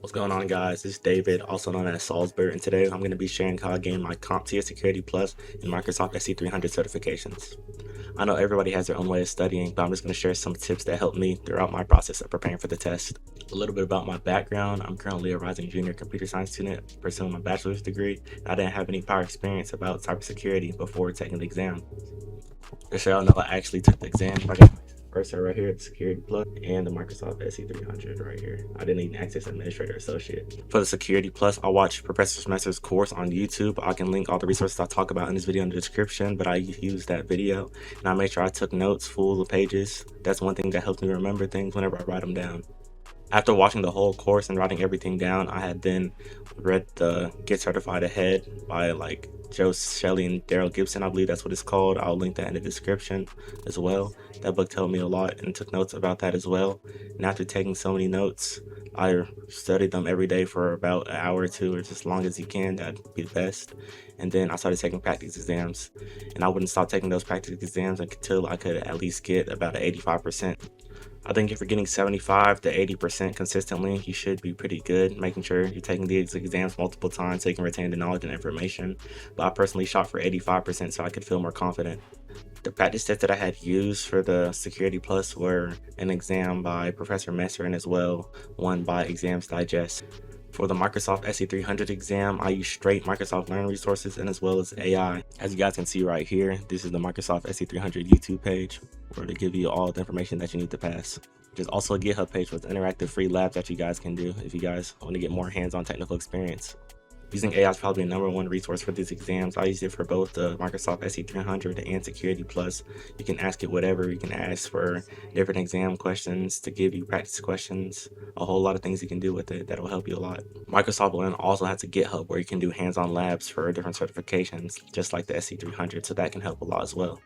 What's going on, guys? This is David, also known as Saulsber, and today I'm going to be sharing how I gained my Comptia Security Plus and Microsoft Sc-300 certifications. I know everybody has their own way of studying, but I'm just going to share some tips that helped me throughout my process of preparing for the test. A little bit about my background. I'm currently a rising junior computer science student pursuing my bachelor's degree. I didn't have any prior experience about cybersecurity before taking the exam. To show y'all know, I actually took the exam. I got my first right here, the Security Plus, and the Microsoft Sc-300 right here. I didn't even access Administrator Associate. For the Security Plus, I watched Professor Smesser's course on YouTube. I can link all the resources I talk about in this video in the description, but I used that video, and I made sure I took notes, full of pages. That's one thing that helps me remember things whenever I write them down. After watching the whole course and writing everything down, I had then read the Get Certified Ahead by Joe Shelley and Daryl Gibson. I believe that's what it's called. I'll link that in the description as well. That book told me a lot and took notes about that as well. And after taking so many notes, I studied them every day for about an hour or two, or just as long as you can. That'd be the best. And then I started taking practice exams, and I wouldn't stop taking those practice exams until I could at least get about an 85%. I think if you're getting 75 to 80% consistently, you should be pretty good, making sure you're taking these exams multiple times so you can retain the knowledge and information. But I personally shot for 85% so I could feel more confident. The practice tests that I had used for the Security Plus were an exam by Professor Messer and as well one by Exams Digest. For the Microsoft Sc-300 exam, I used straight Microsoft Learn resources and as well as AI. As you guys can see right here, this is the Microsoft Sc-300 YouTube page where they give you all the information that you need to pass. There's also a GitHub page with interactive free labs that you guys can do if you guys want to get more hands-on technical experience. Using AI is probably the #1 resource for these exams. I used it for both the Microsoft Sc-300 and Security Plus. You can ask it whatever. You can ask for different exam questions to give you practice questions. A whole lot of things you can do with it that will help you a lot. Microsoft Learn also has a GitHub where you can do hands-on labs for different certifications, just like the Sc-300, so that can help a lot as well.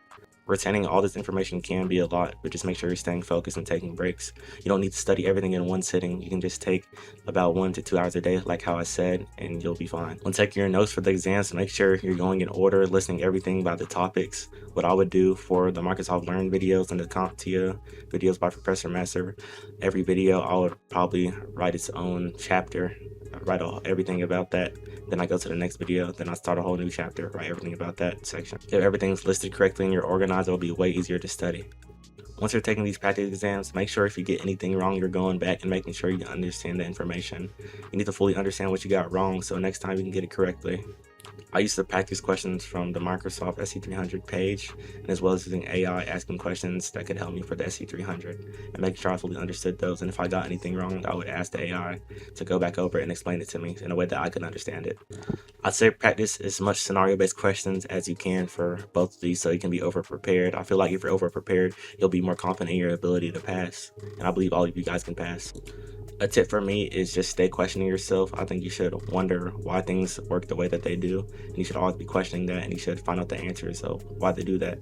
Retaining all this information can be a lot, but just make sure you're staying focused and taking breaks. You don't need to study everything in one sitting. You can just take about 1 to 2 hours a day, like how I said, and you'll be fine. When taking your notes for the exams, make sure you're going in order, listing everything by the topics. What I would do for the Microsoft Learn videos and the Comptia videos by Professor Messer, every video I would probably write its own chapter. Write everything about that, then I go to the next video, then I start a whole new chapter, write everything about that section. If everything's listed correctly and you're organized, it'll be way easier to study. Once you're taking these practice exams, make sure if you get anything wrong, you're going back and making sure you understand the information. You need to fully understand what you got wrong so next time you can get it correctly. I used to practice questions from the Microsoft Sc-300 page, and as well as using AI asking questions that could help me for the Sc-300 and making sure I fully understood those. And if I got anything wrong, I would ask the AI to go back over it and explain it to me in a way that I could understand it. I'd say practice as much scenario-based questions as you can for both of these so you can be over-prepared. I feel like if you're over-prepared, you'll be more confident in your ability to pass, and I believe all of you guys can pass. A tip for me is just stay questioning yourself. I think you should wonder why things work the way that they do, and you should always be questioning that, and you should find out the answers of why they do that.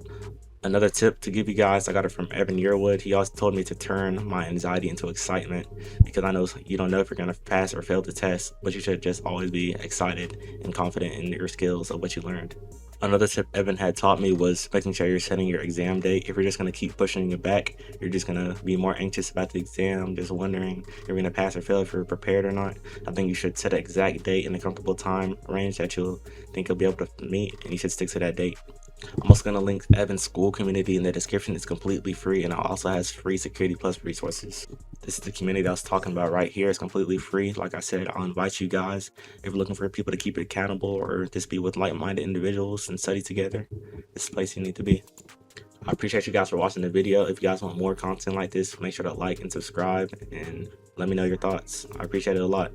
Another tip to give you guys, I got it from Evan Yearwood. He also told me to turn my anxiety into excitement, because I know you don't know if you're going to pass or fail the test, but you should just always be excited and confident in your skills of what you learned. Another tip Evan had taught me was making sure you're setting your exam date. If you're just going to keep pushing it back, you're just going to be more anxious about the exam, just wondering if you're going to pass or fail, if you're prepared or not. I think you should set an exact date in a comfortable time range that you'll think you'll be able to meet, and you should stick to that date. I'm also going to link Evan's school community in the description. It's completely free, and it also has free Security Plus resources. This is the community I was talking about right here. It's completely free. Like I said, I'll invite you guys if you're looking for people to keep it accountable or just be with like-minded individuals and study together. This is the place you need to be. I appreciate you guys for watching the video. If you guys want more content like this, make sure to like and subscribe and let me know your thoughts. I appreciate it a lot.